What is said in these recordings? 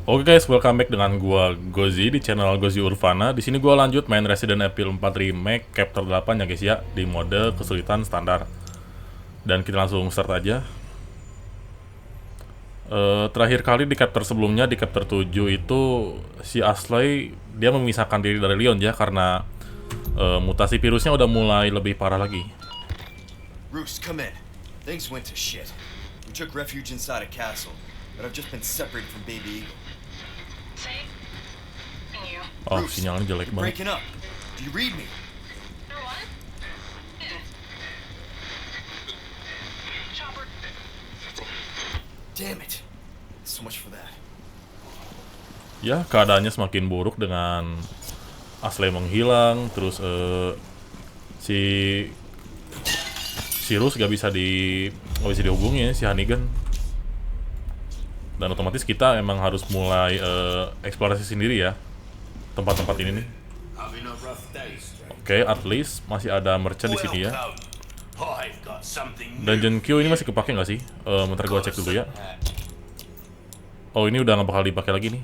Oke guys, welcome back dengan gua Gozi di channel Gozi Urvana. Di sini gua lanjut main Resident Evil 4 Remake Chapter 8 ya guys ya, di mode kesulitan standar. Dan kita langsung start aja. Terakhir kali di chapter sebelumnya, di chapter 7 itu si Ashley dia memisahkan diri dari Leon ya, karena mutasi virusnya udah mulai lebih parah lagi. Roos, come in. Things went to shit. We took refuge inside a castle, but I've just been separated from Baby Eagle. Safe? And you? Oh, Roos, sinyalnya jelek you're banget. breaking up. Do you read me? No what? Chopper. Damn it. So much for that. Ya, keadaannya semakin buruk dengan Ashley menghilang, terus si Sirus gak bisa dihubungi ya, si Hannigan. Dan otomatis kita emang harus mulai eksplorasi sendiri ya tempat-tempat ini nih. Oke, at least masih ada merchant di sini ya. Dungeon queue ini masih kepake nggak sih? Bentar gua cek dulu ya. Oh, ini udah nggak bakal dipakai lagi nih.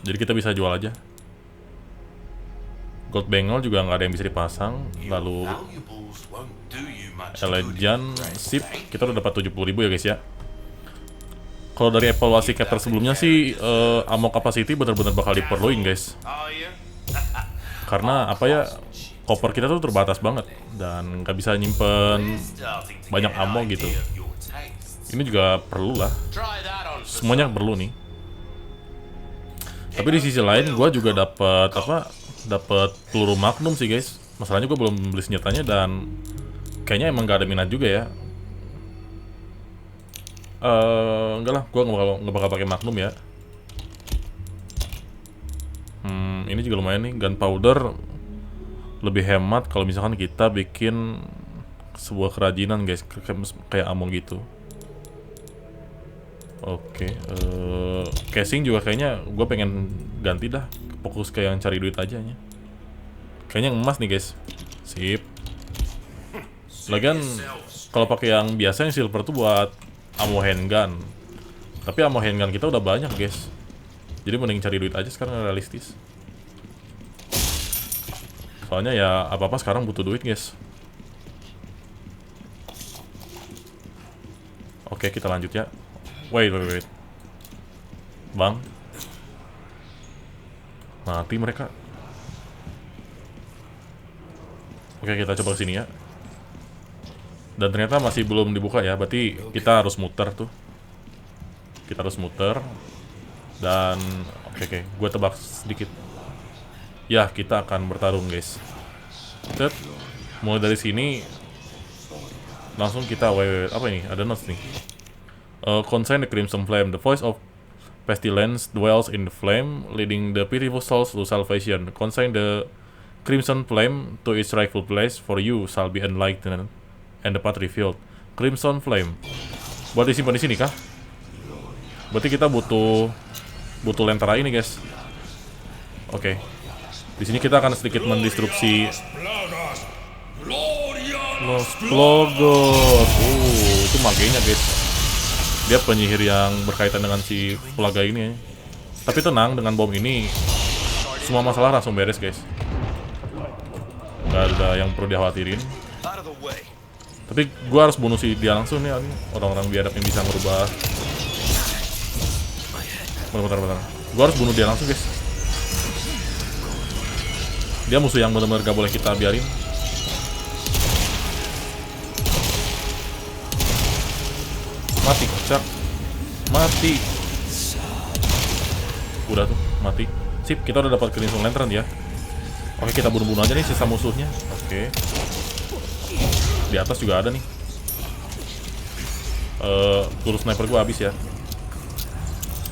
Jadi kita bisa jual aja. Gold bangle juga nggak ada yang bisa dipasang. Lalu Elegan sip, kita udah dapat 70.000 ya guys ya. Kalau dari evaluasi chapter sebelumnya sih ammo capacity bener-bener bakal diperluin guys. Karena apa ya, koper kita tuh terbatas banget dan nggak bisa nyimpen banyak ammo gitu. Ini juga perlu lah. Semuanya perlu nih. Tapi di sisi lain gue juga dapat peluru magnum sih guys. Masalahnya gue belum beli senjatanya dan kayaknya emang gak ada minat juga ya. Enggak lah, gue nggak bakal pakai magnum ya. Ini juga lumayan nih, gunpowder lebih hemat kalau misalkan kita bikin sebuah kerajinan guys, kayak ammo gitu. Oke, casing juga kayaknya gue pengen ganti dah, fokus ke yang cari duit aja nya. Kayaknya emas nih guys, sip. Lagian kalau pakai yang biasa yang silver tuh buat ammo handgun. Tapi ammo handgun kita udah banyak guys. Jadi mending cari duit aja sekarang, realistis. Soalnya ya apa-apa sekarang butuh duit guys. Oke, kita lanjut ya. Wait. Bang. Mati mereka. Oke, kita coba kesini ya. Dan ternyata masih belum dibuka ya, berarti kita harus muter tuh. Kita harus muter. Dan oke, gue tebak sedikit. Ya, kita akan bertarung guys. Set. Mulai dari sini langsung kita apa ini? Ada notes nih. Consign the crimson flame. The voice of pestilence dwells in the flame, leading the pitiful souls to salvation. Consign the crimson flame to its rightful place, for you shall be enlightened and the path revealed. Crimson flame. Buat disimpan di sini kah? Berarti kita butuh lentera ini guys. Oke. Di sini kita akan sedikit mendistrupsi Los Plogos. Itu magenya guys. Dia penyihir yang berkaitan dengan si Plaga ini ya. Tapi tenang, dengan bom ini semua masalah langsung beres guys. Gak ada yang perlu dikhawatirin. Tapi gue harus bunuh si dia langsung nih, orang-orang biadab yang bisa merubah. Bentar. Gue harus bunuh dia langsung guys. Dia musuh yang benar-benar gak boleh kita biarin. Mati kocak. Mati. Udah tuh, mati. Sip, kita udah dapat crimson lantern ya. Oke, kita bunuh-bunuh aja nih sisa musuhnya. Oke. Di atas juga ada nih. Peluru sniper gua habis ya.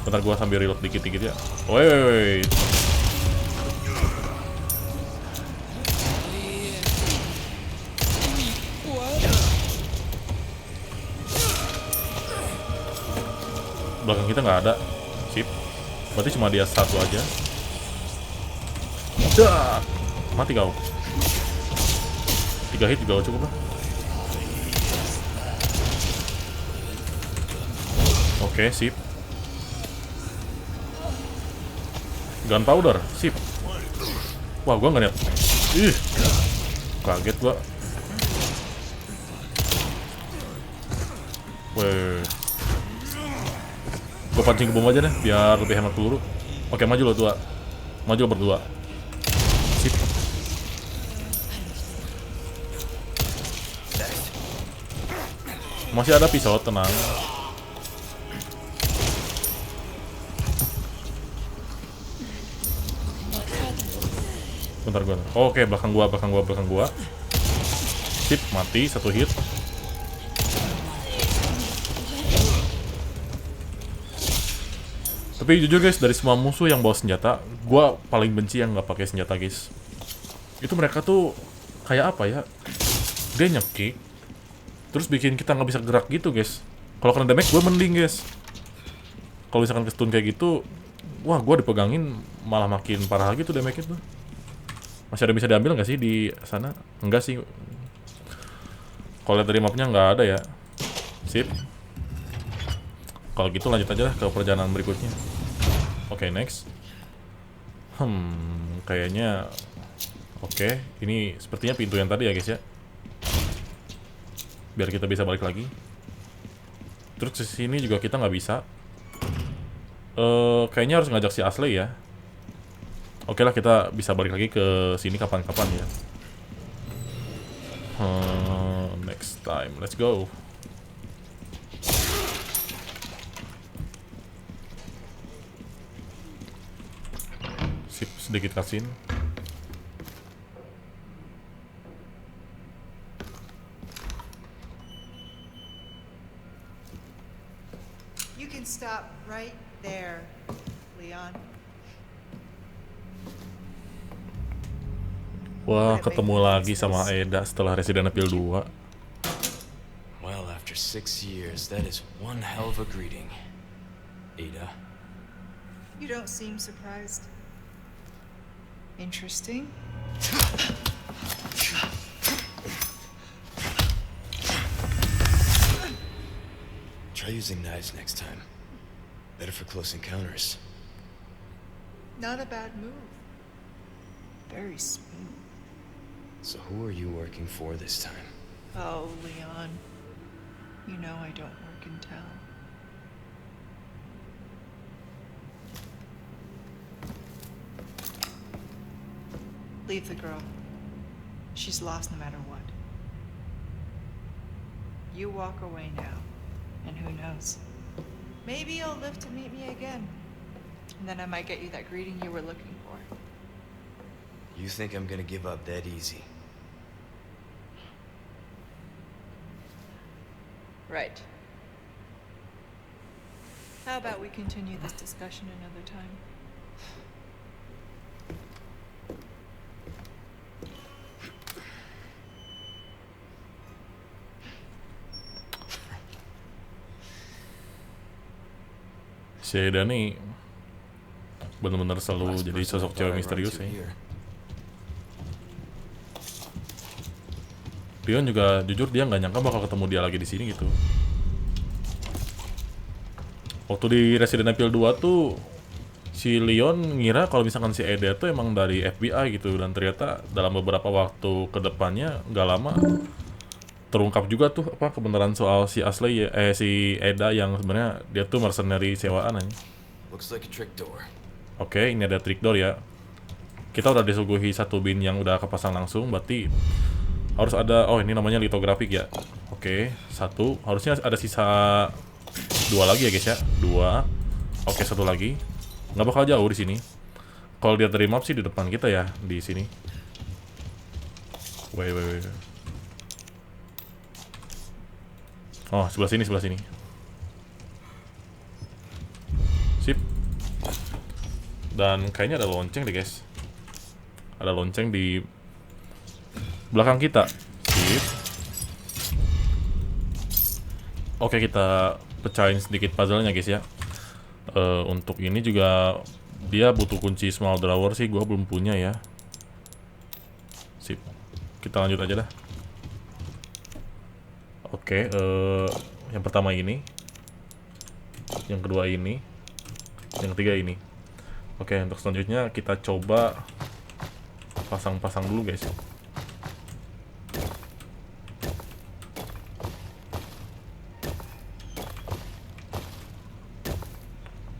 Bentar gua sambil reload dikit-dikit ya. Wait. Belakang kita nggak ada. Sip. Berarti cuma dia satu aja. Dah. Mati kau. 3 hit juga cukup lah. Oke, sip. Gunpowder, sip. Wah, gua nggak lihat. Ih, kaget gua. Weh. Gua pancing ke bom aja deh, biar lebih hemat peluru. Oke, maju lo dua. Maju lo berdua. Sip. Masih ada pisau, tenang. Bentar gua. Oke, belakang gua. Sip, mati, satu hit. Tapi jujur guys, dari semua musuh yang bawa senjata, gua paling benci yang nggak pakai senjata guys. Itu mereka tuh kayak apa ya? Dia nyekik, terus bikin kita nggak bisa gerak gitu guys. Kalau kena damage gue mending guys. Kalau misalkan ke stun kayak gitu, wah gue dipegangin malah makin parah lagi tuh damage itu. Masih ada bisa diambil nggak sih di sana? Enggak sih. Kalau lihat dari mapnya nggak ada ya. Sip. Kalau gitu lanjut aja lah ke perjalanan berikutnya. Oke, next. Kayaknya oke, ini sepertinya pintu yang tadi ya guys ya. Biar kita bisa balik lagi. Terus ke sini juga kita nggak bisa. Kayaknya harus ngajak si Ashley ya. Oke lah, kita bisa balik lagi ke sini kapan-kapan ya. Next time, let's go. Sip, sedikit cutscene. You can stop right there, Leon. Wah, ketemu lagi sama Ada setelah Resident Evil 2. Well, after 6 years, that is one hell of a greeting. Ada. You don't seem surprised. Interesting. Try using knives next time. Better for close encounters. Not a bad move. Very smooth. So who are you working for this time? Oh, Leon. You know I don't work in town. Leave the girl. She's lost no matter what. You walk away now, and who knows? Maybe you'll live to meet me again. And then I might get you that greeting you were looking for. You think I'm gonna give up that easy? Right. How about we continue this discussion another time? Si Ada nih bener-bener selalu jadi sosok cewek misterius ya. Leon juga jujur dia nggak nyangka bakal ketemu dia lagi di sini gitu. Waktu di Resident Evil 2 tuh si Leon ngira kalau misalkan si Ada tuh emang dari FBI gitu, dan ternyata dalam beberapa waktu ke depannya nggak lama terungkap juga tuh apa kebenaran soal si Ashley si Ada yang sebenarnya dia tuh mercenary sewaan aja. Looks like a trick door. Oke, ini ada trick door ya. Kita udah disuguhi satu bin yang udah kepasang langsung, berarti harus ada, oh ini namanya litografik ya. Oke, satu, harusnya ada sisa dua lagi ya guys ya. Dua. Oke, satu lagi. Nggak bakal jauh di sini. Kalau dia dari map sih di depan kita ya, di sini. Wait. Oh, sebelah sini. Sip. Dan kayaknya ada lonceng deh guys. Ada lonceng di belakang kita. Sip. Oke, kita pecahin sedikit puzzle-nya guys ya. Untuk ini juga dia butuh kunci small drawer sih, gua belum punya ya. Sip. Kita lanjut aja dah. Oke, yang pertama ini, yang kedua ini, yang ketiga ini. Oke, untuk selanjutnya kita coba pasang-pasang dulu guys.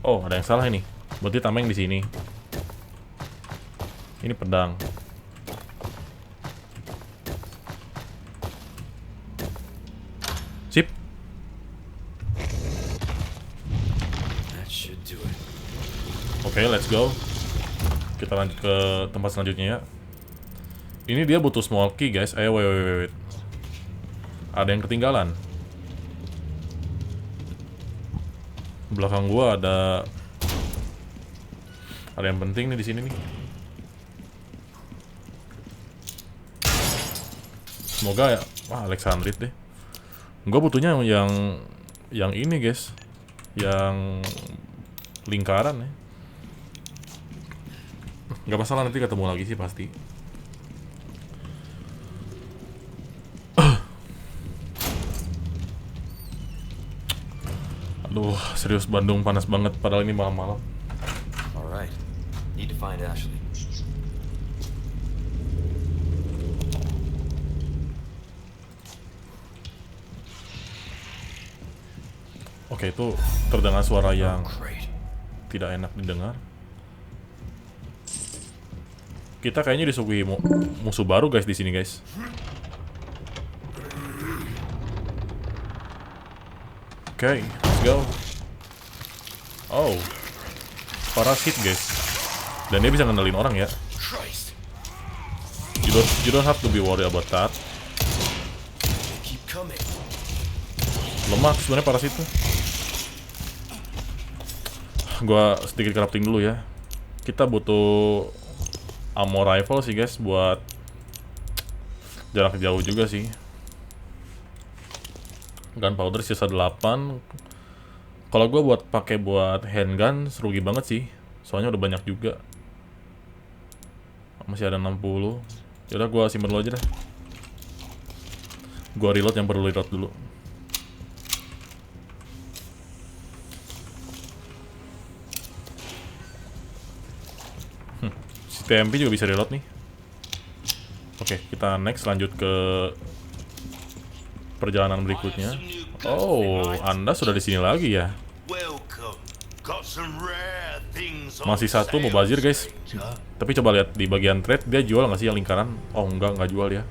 Oh, ada yang salah ini. Berarti tameng di sini. Ini pedang. Sip. That should do it. Oke, let's go. Kita lanjut ke tempat selanjutnya ya. Ini dia butuh small key guys. Ayo, wait. Ada yang ketinggalan. Belakang gua ada yang penting nih di sini nih. Semoga ya. Wah, Alexandrit deh. Gua butuhnya yang ini guys. Yang lingkaran ya. Gak masalah, nanti ketemu lagi sih pasti. Aduh, serius Bandung panas banget padahal ini malam-malam. Alright. Need to find Ashley. Oke, itu terdengar suara yang Great. tidak enak didengar. Kita kayaknya disuguhi musuh baru guys di sini guys. Oke, let's go. Oh, parasit guys. Dan dia bisa ngendalin orang ya. Christ. You don't have to be worried about that. Keep coming. Lemah sebenarnya parasit tuh. Gua sedikit crafting dulu ya. Kita butuh ammo rifle sih guys buat jarak jauh juga sih. Gunpowder sisa 8. Kalau gue pakai buat handgun serugi banget sih. Soalnya udah banyak juga. Masih ada 60. Yaudah gue simpen dulu aja dah. Gue reload yang perlu reload dulu. Si TMP juga bisa reload nih. Oke, kita next lanjut ke perjalanan berikutnya. Oh, Anda sudah di sini lagi ya. Masih satu mubazir guys. Tapi coba lihat di bagian trade dia jual nggak sih yang lingkaran? Oh nggak jual ya.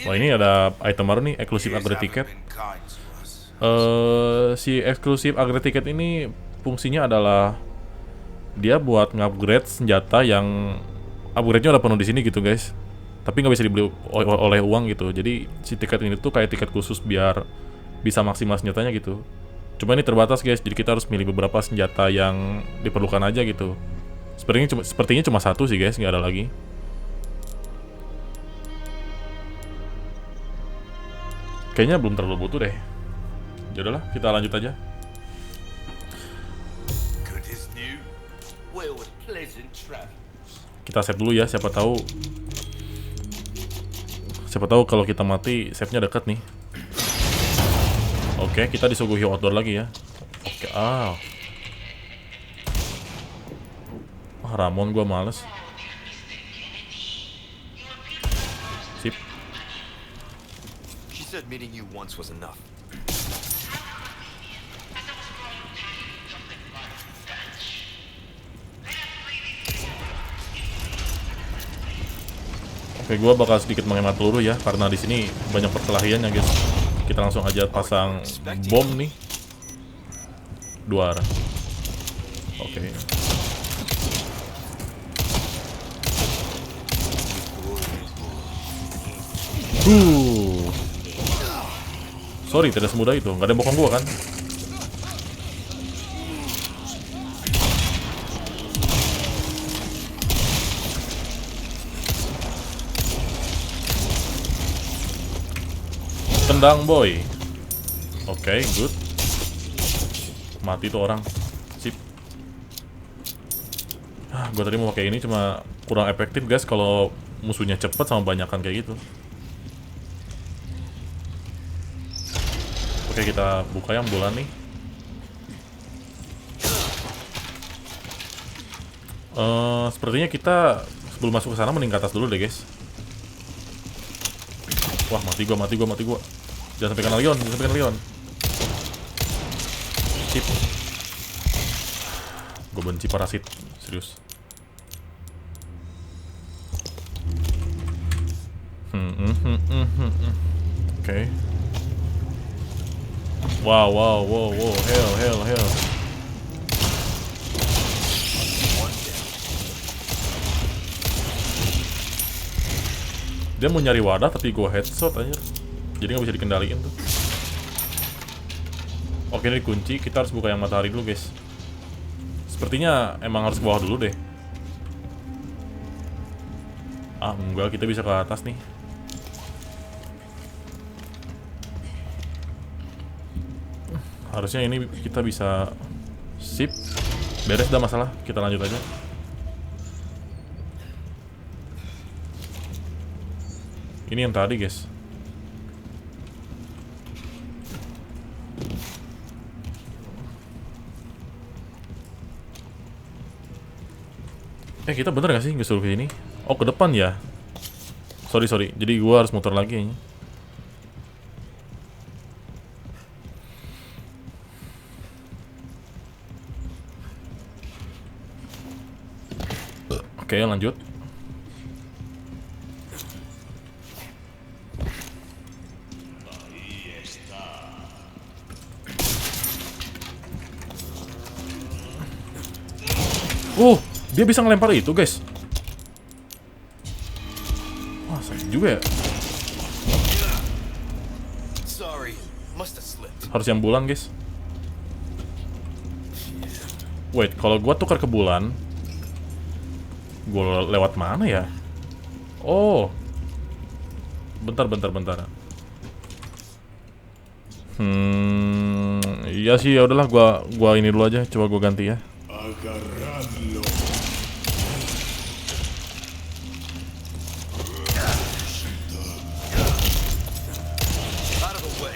Wah, ini ada item baru nih, eksklusif upgrade ticket. Si eksklusif upgrade ticket ini fungsinya adalah dia buat ngupgrade senjata yang upgrade-nya udah penuh di sini gitu guys. Tapi nggak bisa dibeli oleh uang gitu. Jadi si tiket ini tuh kayak tiket khusus biar bisa maksimal senjatanya gitu. Cuma ini terbatas guys, jadi kita harus milih beberapa senjata yang diperlukan aja gitu. Sepertinya cuma satu sih guys, nggak ada lagi. Kayaknya belum terlalu butuh deh. Yaudahlah, kita lanjut aja. Kita save dulu ya, siapa tahu kalau kita mati, save-nya dekat nih. Oke, kita disuguhi outdoor lagi ya. Oke, Ramon gua males. Sip. She said meeting you once was enough. Oke, gua bakal sedikit menghemat peluru ya, karena di sini banyak perkelahian ya guys. Kita langsung aja pasang bom nih. 2 arah. Oke. Sorry, tidak semudah itu. Nggak ada yang bokong gua kan? Tendang boy. Oke, good. Mati tuh orang. Sip. Gue tadi mau pakai ini cuma kurang efektif guys kalau musuhnya cepet sama banyakan kayak gitu. Oke, kita buka yang bulan nih. Sepertinya kita sebelum masuk ke sana mending ke atas dulu deh, guys. Wah, mati gua. Jangan sampai kena Leon, Sip. Gue benci parasit, serius. Oke. Wow, hell. Dia mau nyari wadah tapi gue headshot aja. Jadi nggak bisa dikendaliin tuh. Oke, ini dikunci. Kita harus buka yang matahari dulu, guys. Sepertinya emang harus ke bawah dulu deh. Ah, enggak. Kita bisa ke atas nih. Harusnya ini kita bisa. Sip. Beres dah masalah. Kita lanjut aja. Ini yang tadi, guys. Kita bener gak sih nggak suruh ke sini? Oh, ke depan ya. Sorry. Jadi gua harus muter lagi ya. Oke, lanjut. Dia bisa ngelempar itu, guys. Wah, sakit juga ya. Sorry, must have slipped. Harus yang bulan, guys. Wait, kalau gua tukar ke bulan, gua lewat mana ya? Oh. Bentar. Iya sih, ya udahlah, gua ini dulu aja, coba gua ganti ya. Out of the way.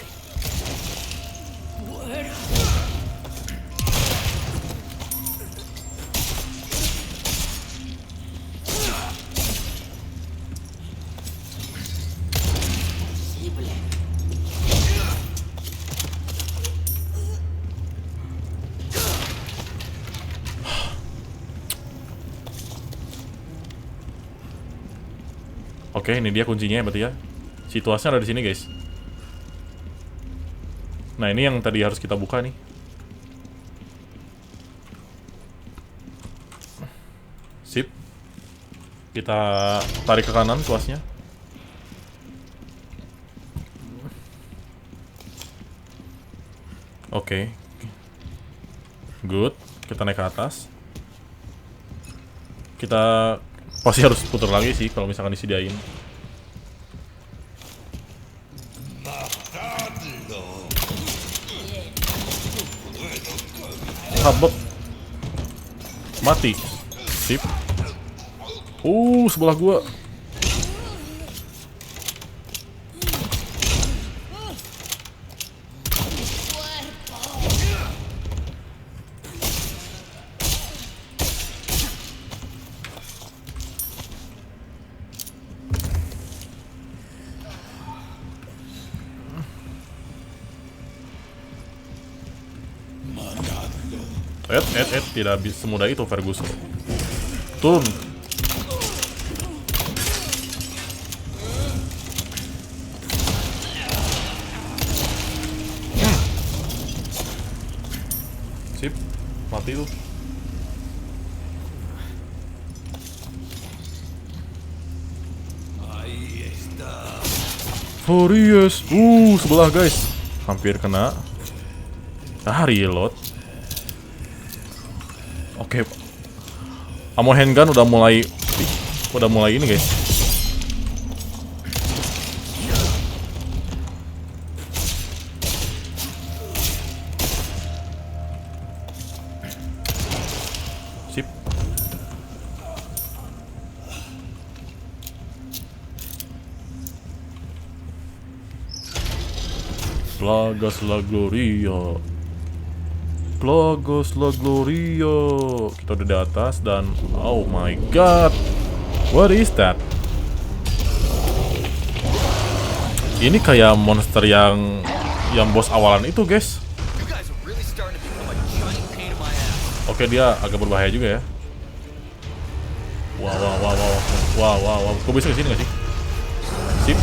Oke, ini dia kuncinya berarti ya. Situasinya ada di sini, guys. Nah, ini yang tadi harus kita buka nih. Sip. Kita tarik ke kanan tuasnya. Oke. Good. Kita naik ke atas. Kita pasti harus putar lagi sih kalau misalkan disediain. Habek. Mati. Sip. Sebelah gua. Tidak semudah itu, Ferguson. Turun. Sip, mati tuh. Furious. Sebelah, guys. Hampir kena. Reload. Oke. Ammo handgun udah mulai ini, guys. Sip. Plagas la Gloria. Plogos la Glorio. Kita udah di atas dan oh my god. What is that? Ini kayak monster yang bos awalan itu, guys. You guys are really starting to become a giant pain in my ass. Oke, dia agak berbahaya juga ya. Wow. Kok bisa kesini nggak sih? Sip.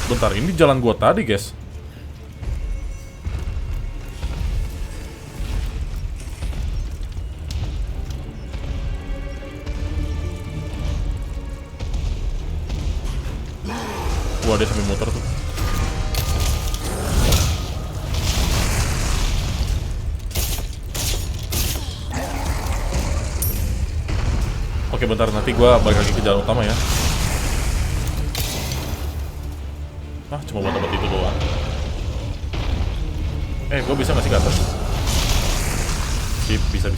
Bentar, ini jalan gua tadi, guys. Wah, dia sambil muter tuh. Oke, bentar, nanti gua balik lagi ke jalan utama ya. Cuma buat tempat itu doang. Gua bisa nggak sih ke atas? Sip, bisa.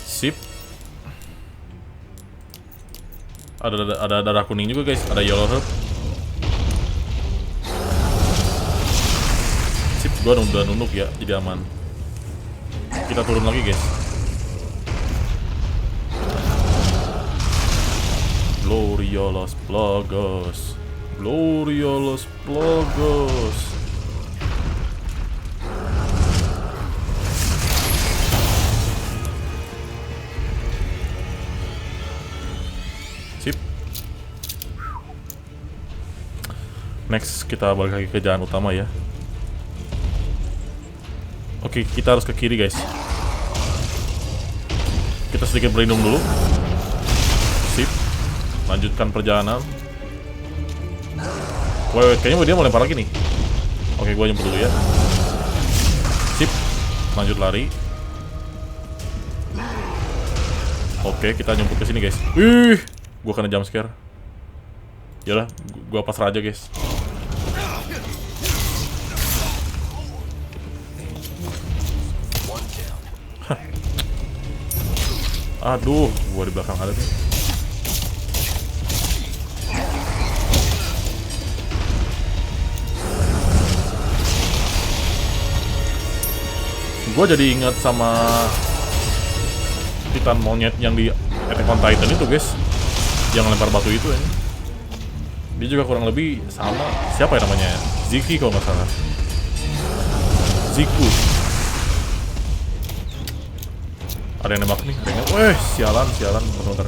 Sip. Ada darah kuning juga, guys. Ada yellow herb. Sip, gua udah nunduk ya, jadi aman. Kita turun lagi, guys. Gloria los Plogos. Sip. Next, kita balik lagi ke jalan utama ya. Oke, kita harus ke kiri, guys. Kita sedikit berlindung dulu. Sip. Lanjutkan perjalanan. Wait, kayaknya dia mau lempar lagi nih. Oke, gua nyemput dulu ya. Sip. Lanjut lari. Oke, kita nyemput ke sini, guys. Wih, gua kena jump scare. Yalah, gua pasrah aja, guys. Aduh, gua di belakang ada nih. Gua jadi ingat sama Titan monyet yang di Attack on Titan itu, guys. Yang lempar batu itu ya. Dia juga kurang lebih sama. Siapa ya namanya? Ziki kalau nggak salah. Ziku. Ada yang nembak nih, ada yang nembak. Weh, sialan. Bentar.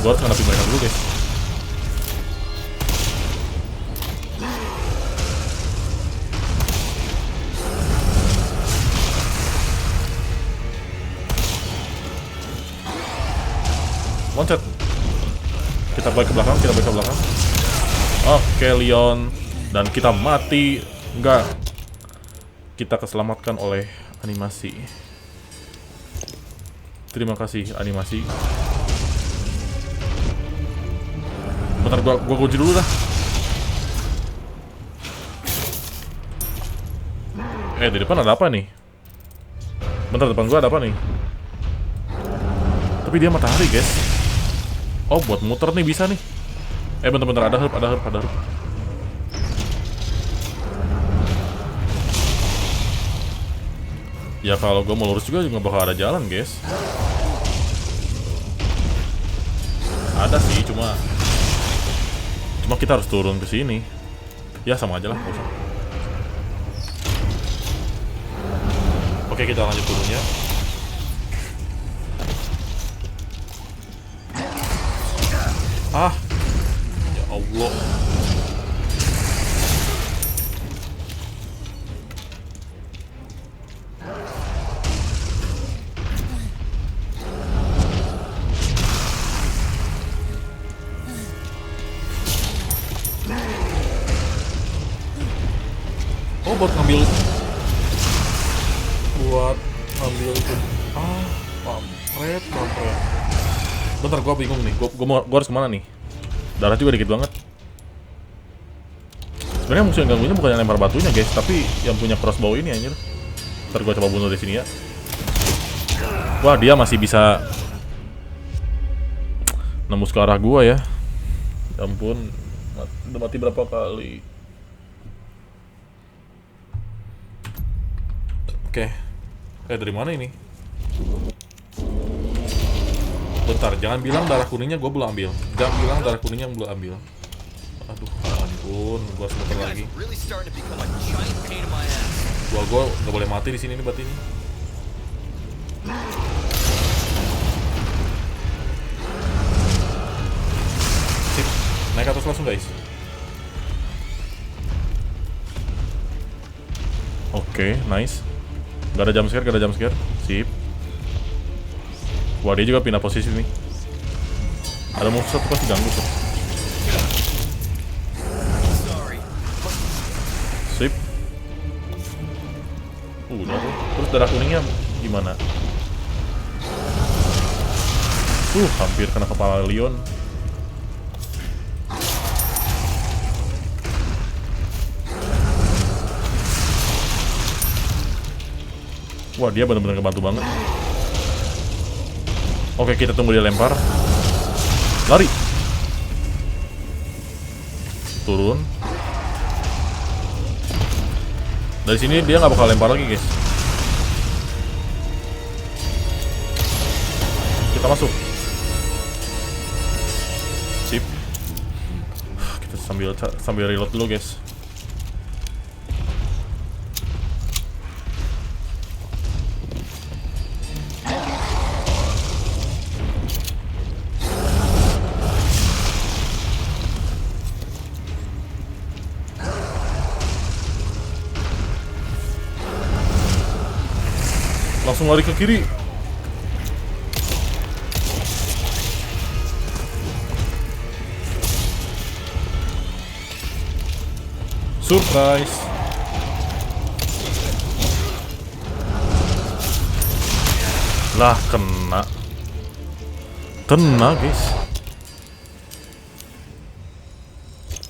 Gua harus ngadepin mereka dulu, guys. Loncat. Kita balik ke belakang. Oke, Leon. Dan kita mati. Enggak. Kita keselamatkan oleh animasi. Terima kasih, animasi. Bentar, gua kunci dulu dah. Di depan ada apa nih? Bentar, depan gua ada apa nih? Tapi dia matahari, guys. Oh, buat muter nih bisa nih. Bentar, ada herb. Ya kalau gue mau lurus juga nggak bakal ada jalan, guys. Ada sih, cuma kita harus turun ke sini. Ya sama aja lah, nggak usah. Oke, kita lanjut turunnya. Ya Allah. Buat ngambil itu. Kampret. Bentar, gua bingung nih. Gua harus kemana nih? Darah juga dikit banget. Sebenarnya musuh yang gangguinnya bukan yang lempar batunya guys, tapi yang punya crossbow ini anjir. Ntar gua coba bunuh di sini ya. Wah, dia masih bisa nembus ke arah gua ya. Ya ampun, udah mati berapa kali. Oke. Dari mana ini? Bentar, jangan bilang darah kuningnya gue belum ambil. Jangan bilang darah kuningnya belum ambil. Aduh, ampun, gue harus muter lagi. Really starting to become a giant pain in my ass. Gue nggak boleh mati di sini nih berarti ini. Sip, naik atas langsung guys. Oke, nice. Gak ada jump scare, gak ada jump scare. Sip. Wah, dia juga pindah posisi nih. Ada musuh tuh pasti ganggu tuh. Sorry. Sip. Udah tuh. Terus darah kuningnya gimana? Hampir kena kepala Leon. Wah, dia benar-benar ngebantu banget. Oke, kita tunggu dia lempar. Lari. Turun. Dari sini dia nggak bakal lempar lagi, guys. Kita masuk. Sip. Kita sambil reload dulu, guys. Langsung lari ke kiri. Surprise. Lah, kena. Kena, guys.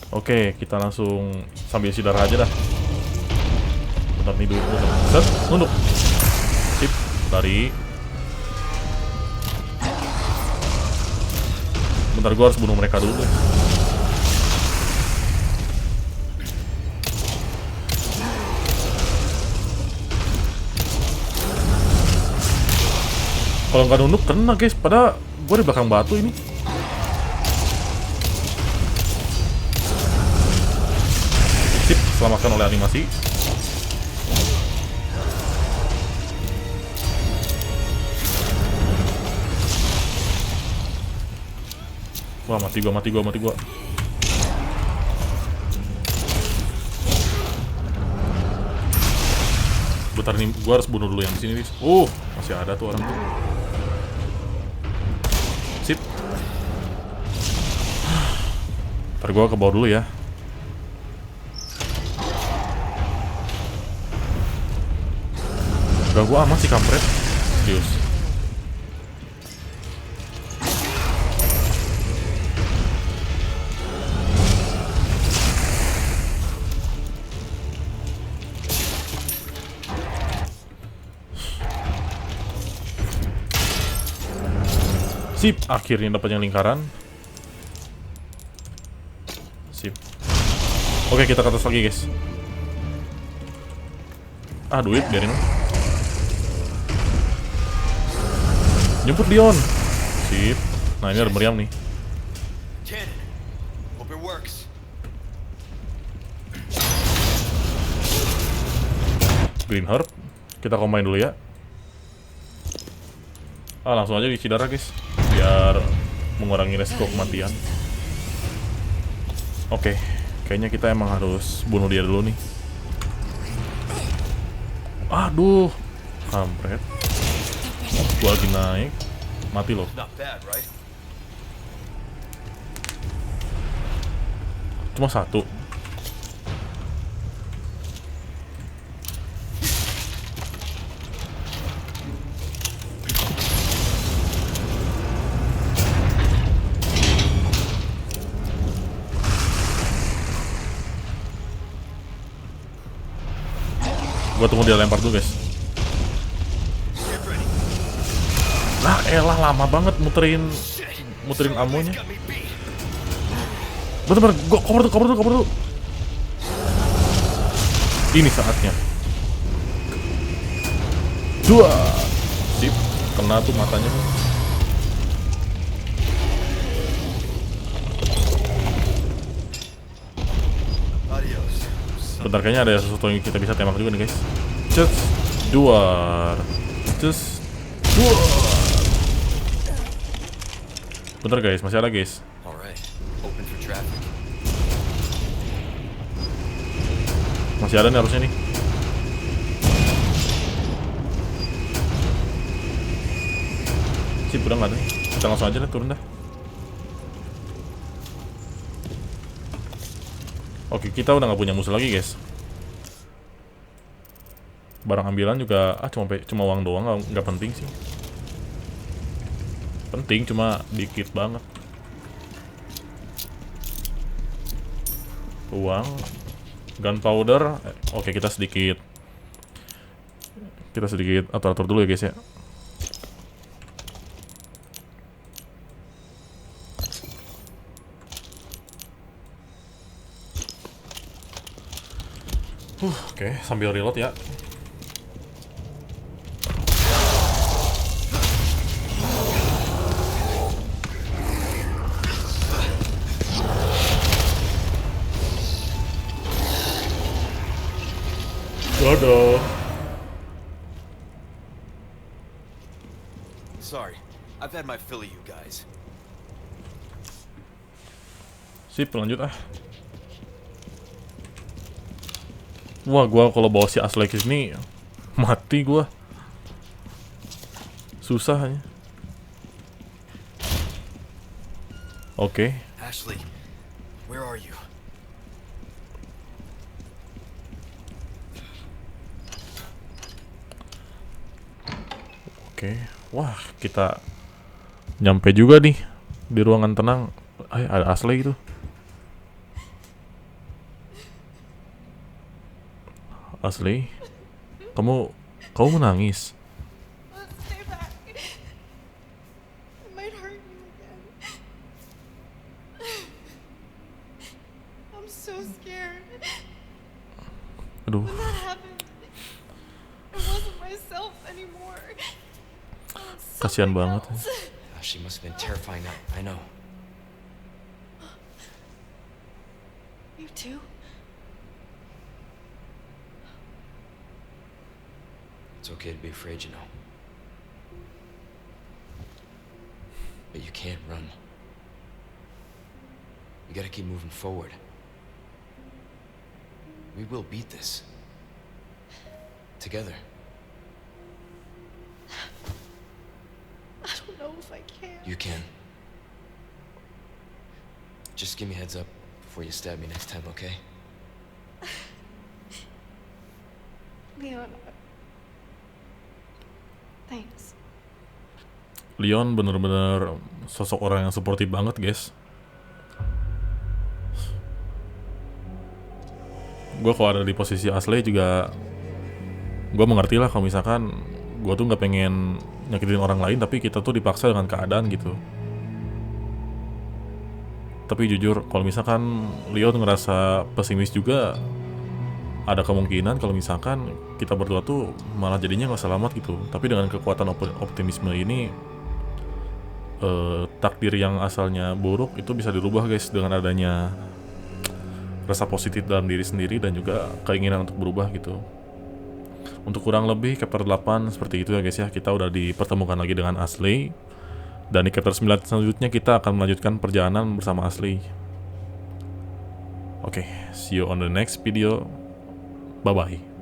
Oke, kita langsung sambil sidar aja dah. Bentar nih, dulu. Set, nunduk. Sip, lari. Bentar, gua harus bunuh mereka dulu. Kalau nggak nunduk kena guys, padahal gua di belakang batu ini. Sip, selamatkan oleh animasi. Wah, mati gua. Bentar nih, gua harus bunuh dulu yang di sini, guys. Masih ada tuh orang tuh. Sip. Ntar gua ke bawah dulu ya. Udah gua aman sih, kampret. Serius. Sip, akhirnya dapat yang lingkaran. Sip. Oke, kita ke atas lagi, guys. Duit, biarin. Jemput Leon. Sip. Nah, ini ada meriam nih. Hope it works. Green Herb. Kita combine dulu ya. Langsung aja di Cidara, guys. Biar mengurangi resiko kematian. Oke, kayaknya kita emang harus bunuh dia dulu nih. Aduh, kampret. Gua lagi naik, mati loh. Not bad, right? Cuma satu. Gua tunggu dia lempar dulu guys. Nah elah lama banget muterin amonya. Bentar, gua cover dulu. Ini saatnya. Dua. Sip, kena tuh matanya tuh. Adios. Bentar, kayaknya ada sesuatu yang kita bisa tembak juga nih guys. Just duar. Bentar guys, masih ada guys. Alright, open for traffic. Masih ada nih harusnya nih. Sip, udah nggak ada nih. Kita langsung aja deh, turun dah. Oke, kita udah nggak punya musuh lagi guys. Barang ambilan juga cuma uang doang, nggak penting sih. Penting cuma dikit banget. Uang, gunpowder. Oke, kita sedikit atur dulu ya guys ya. Oke, sambil reload ya. Dodo. Sorry, I've had my fill of you guys. Sip, lanjut ah. Wah, gua kalau bawa si Ashley ke sini mati gua. Susah ya. Oke. Ashley, where are you? Oke. Wah, kita nyampe juga nih di ruangan tenang. Ada Ashley gitu. Ashley, kamu menangis. Stay back. It might hurt you again. I'm so scared. Aduh, When that happened, I wasn't myself anymore. kasihan banget. She must have been terrifying. I know. You too? It's okay to be afraid, you know. But you can't run. You gotta keep moving forward. We will beat this. Together. I don't know if I can. You can. Just give me a heads up before you stab me next time, okay? Leon, thanks. Leon bener-bener sosok orang yang suportif banget guys. Gue kalau ada di posisi Ashley juga, gue mengerti lah kalau misalkan gue tuh nggak pengen nyakitin orang lain, tapi kita tuh dipaksa dengan keadaan gitu. Tapi jujur, kalau misalkan Leon ngerasa pesimis juga, ada kemungkinan kalau misalkan kita berdua tuh malah jadinya nggak selamat gitu. Tapi dengan kekuatan optimisme ini, takdir yang asalnya buruk itu bisa dirubah guys, dengan adanya rasa positif dalam diri sendiri dan juga keinginan untuk berubah gitu. Untuk kurang lebih chapter 8 seperti itu ya guys ya. Kita udah dipertemukan lagi dengan Ashley, dan di chapter 9 selanjutnya kita akan melanjutkan perjalanan bersama Ashley. Oke, see you on the next video. Bye bye.